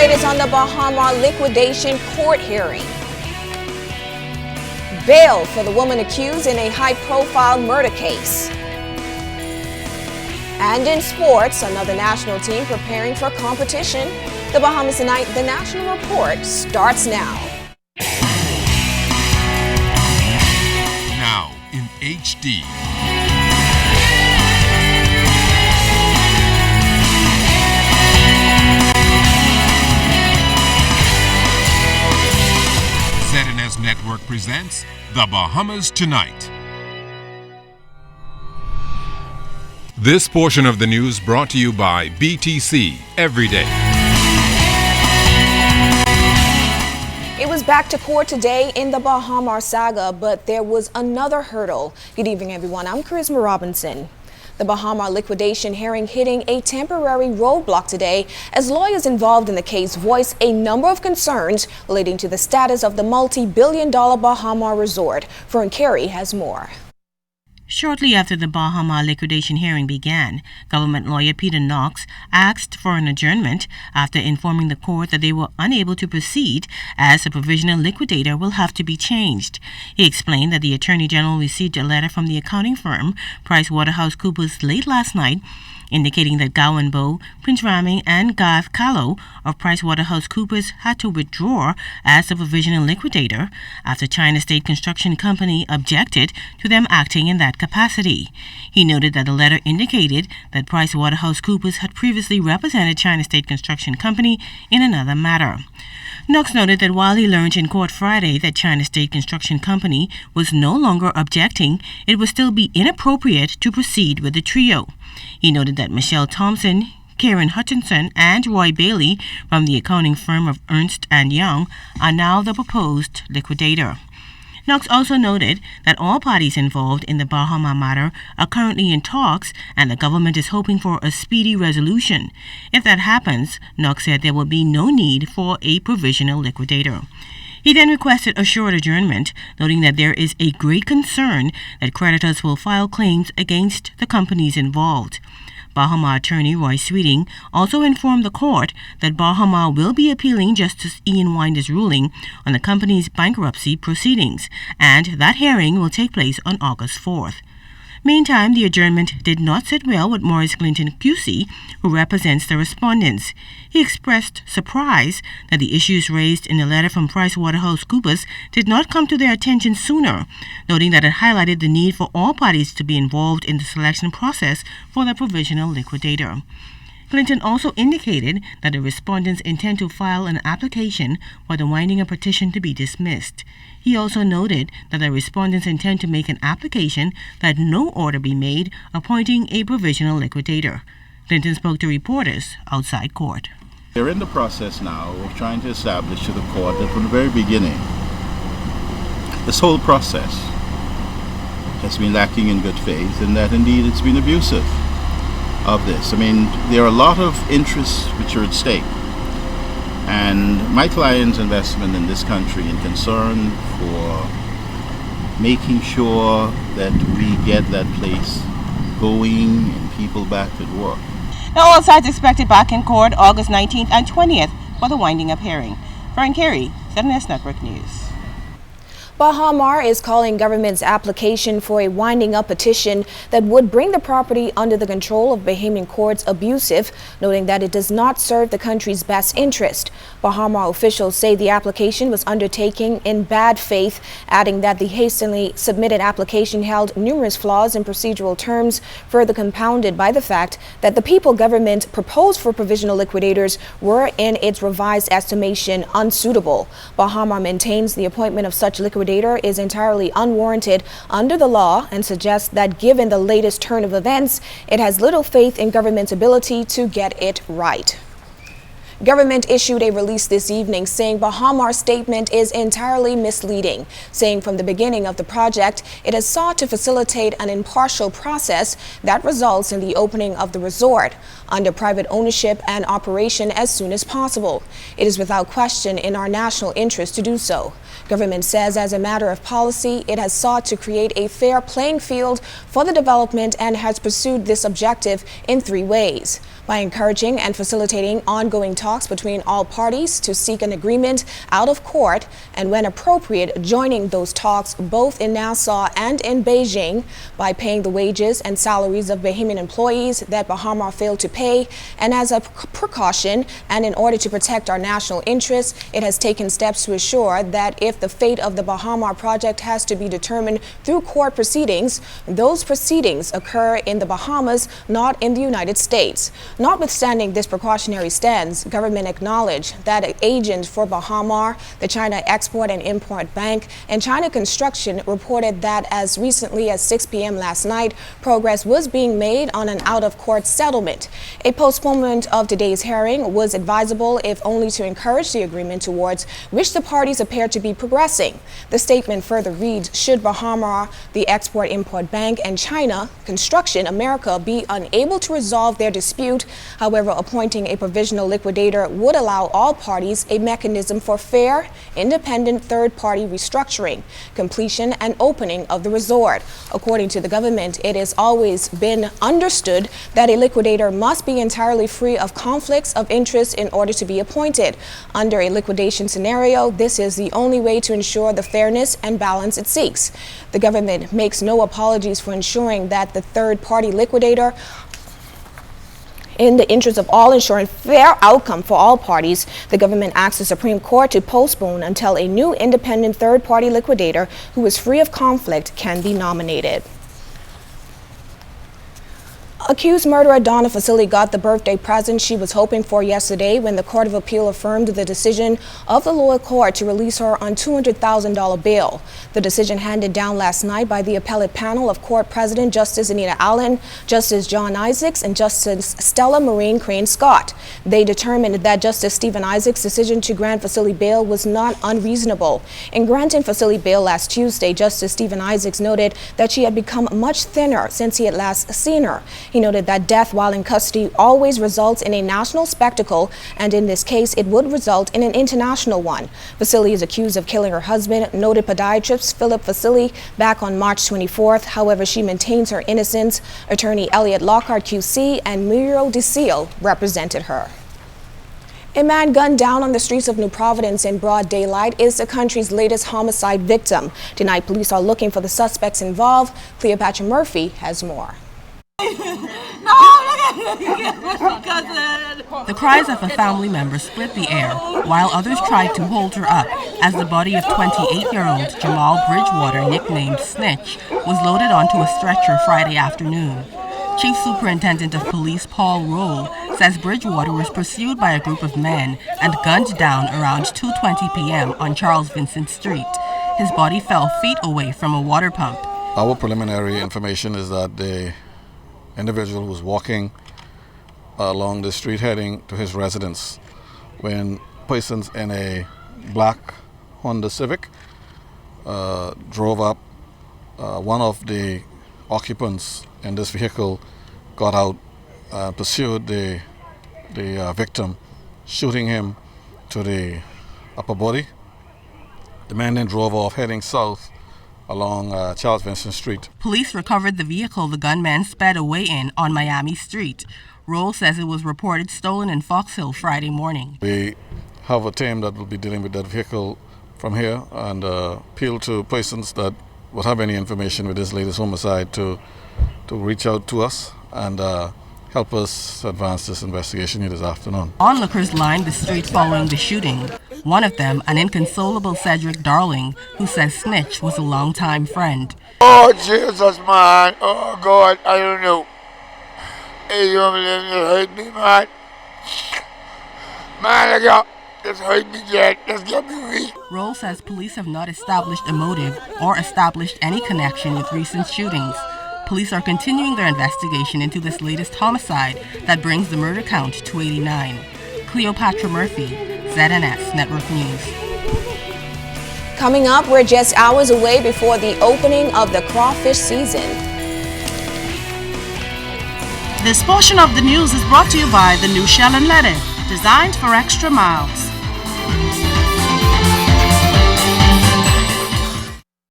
latest on the Bahama liquidation court hearing. Bail for the woman accused in a high-profile murder case. And in sports, another national team preparing for competition. The Bahamas Tonight, the National Report starts now. Now in HD. ZNS Network presents The Bahamas Tonight. This portion of the news brought to you by BTC Every Day. It was back to court today in the Bahama saga, but there was another hurdle. Good evening, everyone. I'm Charisma Robinson. The Bahama liquidation hearing hitting a temporary roadblock today as lawyers involved in the case voiced a number of concerns relating to the status of the multi-billion-dollar Bahama resort. Fern Carey has more. Shortly after the Bahama liquidation hearing began, government lawyer Pt.1 asked for an adjournment after informing the court that they were unable to proceed as the provisional liquidator will have to be changed. He explained that the Attorney General received a letter from the accounting firm PricewaterhouseCoopers late last night indicating that Gowan Bow, Prince Raming, and Garth Callow of PricewaterhouseCoopers had to withdraw as the provisional liquidator after China State Construction Company objected to them acting in that capacity. He noted that the letter indicated that PricewaterhouseCoopers had previously represented China State Construction Company in another matter. Knox noted that while he learned in court Friday that China State Construction Company was no longer objecting, it would still be inappropriate to proceed with the trio. He noted that Michelle Thompson, Karen Hutchinson, and Roy Bailey from the accounting firm of Ernst & Young are now the proposed liquidator. Knox also noted that all parties involved in the Bahama matter are currently in talks and the government is hoping for a speedy resolution. If that happens, Knox said there will be no need for a provisional liquidator. He then requested a short adjournment, noting that there is a great concern that creditors will file claims against the companies involved. Bahama attorney Roy Sweeting also informed the court that Bahama will be appealing Justice Ian Winder's ruling on the company's bankruptcy proceedings, and that hearing will take place on August 4th. Meantime, the adjournment did not sit well with Maurice Clinton QC, who represents the respondents. He expressed surprise that the issues raised in the letter from PricewaterhouseCoopers did not come to their attention sooner, noting that it highlighted the need for all parties to be involved in the selection process for the provisional liquidator. Clinton also indicated that the respondents intend to file an application for the winding up petition to be dismissed. He also noted that the respondents intend to make an application that no order be made appointing a provisional liquidator. Clinton spoke to reporters outside court. They're in the process now of trying to establish to the court that from the very beginning, this whole process has been lacking in good faith and that indeed it's been abusive of this. I mean, there are a lot of interests which are at stake. And my client's investment in this country and concern for making sure that we get that place going and people back at work. Now, all sides expected back in court August 19th and 20th for the winding up hearing. Fern Carey, ZNS Network News. Bahama is calling government's application for a winding up petition that would bring the property under the control of Bahamian courts abusive, noting that it does not serve the country's best interest. Bahama officials say the application was undertaken in bad faith, adding that the hastily submitted application held numerous flaws in procedural terms, further compounded by the fact that the people government proposed for provisional liquidators were, in its revised estimation, unsuitable. Bahama maintains the appointment of such liquidators is entirely unwarranted under the law and suggests that given the latest turn of events, it has little faith in government's ability to get it right. Government issued a release this evening saying Bahama's statement is entirely misleading, saying from the beginning of the project, it has sought to facilitate an impartial process that results in the opening of the resort under private ownership and operation as soon as possible. It is without question in our national interest to do so. Government says as a matter of policy, it has sought to create a fair playing field for the development and has pursued this objective in 3 ways. by encouraging and facilitating ongoing talks between all parties to seek an agreement out of court, and when appropriate, joining those talks both in Nassau and in Beijing by paying the wages and salaries of Bahamian employees that Baha failed to pay. And as a precaution and in order to protect our national interests, it has taken steps to assure that if the fate of the Baha project has to be determined through court proceedings, those proceedings occur in the Bahamas, not in the United States. Notwithstanding this precautionary stance, government acknowledged that an agent for Baha, the China Export and Import Bank, and China Construction reported that as recently as 6 p.m. last night, progress was being made on an out-of-court settlement. A postponement of today's hearing was advisable if only to encourage the agreement towards which the parties appear to be progressing. The statement further reads, should Baha, the Export-Import Bank, and China Construction America be unable to resolve their dispute, however, appointing a provisional liquidator would allow all parties a mechanism for fair, independent third-party restructuring, completion, and opening of the resort. According to the government, it has always been understood that a liquidator must be entirely free of conflicts of interest in order to be appointed. Under a liquidation scenario, this is the only way to ensure the fairness and balance it seeks. The government makes no apologies for ensuring that the third-party liquidator, in the interest of all, ensuring fair outcome for all parties, the government asks the Supreme Court to postpone until a new independent third-party liquidator who is free of conflict can be nominated. Accused murderer Donna Facili got the birthday present she was hoping for yesterday when the Court of Appeal affirmed the decision of the lower court to release her on $200,000 bail. The decision handed down last night by the appellate panel of Court President Justice Anita Allen, Justice John Isaacs, and Justice Stella Maureen Crane Scott. They determined that Justice Stephen Isaacs' decision to grant Facili bail was not unreasonable. In granting Facili bail last Tuesday, Justice Stephen Isaacs noted that she had become much thinner since he had last seen her. He noted that death while in custody always results in a national spectacle, and in this case, it would result in an international one. Facili is accused of killing her husband, noted podiatrist Philip Facili, back on March 24th. However, she maintains her innocence. Attorney Elliot Lockhart QC and Muriel DeSeal represented her. A man gunned down on the streets of New Providence in broad daylight is the country's latest homicide victim. Tonight, police are looking for the suspects involved. Cleopatra Murphy has more. The cries of a family member split the air, while others tried to hold her up as the body of 28-year-old Jamal Bridgewater, nicknamed Snitch, was loaded onto a stretcher Friday afternoon. Chief Superintendent of Police Paul Roll says Bridgewater was pursued by a group of men and gunned down around 2:20 p.m. on Charles Vincent Street. His body fell feet away from a water pump. Our preliminary information is that the individual was walking along the street heading to his residence when persons in a black Honda Civic drove up. One of the occupants in this vehicle got out, pursued the victim, shooting him to the upper body. The man then drove off heading south along Charles Vincent Street. Police recovered the vehicle the gunman sped away in on Miami Street. Roll says it was reported stolen in Fox Hill Friday morning. We have a team that will be dealing with that vehicle from here and appeal to persons that would have any information with this latest homicide to reach out to us and help us advance this investigation here this afternoon. Onlookers lined the street following the shooting. One of them, an inconsolable Cedric Darling, who says Snitch was a longtime friend. Oh, Jesus, man. Oh, God, I don't know. Hey, you don't believe you hurt me, man. Man, look out. Just hurt me, Jack. Just get me weak. Roll says police have not established a motive or established any connection with recent shootings. Police are continuing their investigation into this latest homicide that brings the murder count to 89. Cleopatra Murphy, ZNS Network News. Coming up, we're just hours away before the opening of the crawfish season. This portion of the news is brought to you by the new Shell and Lettuce, designed for extra miles.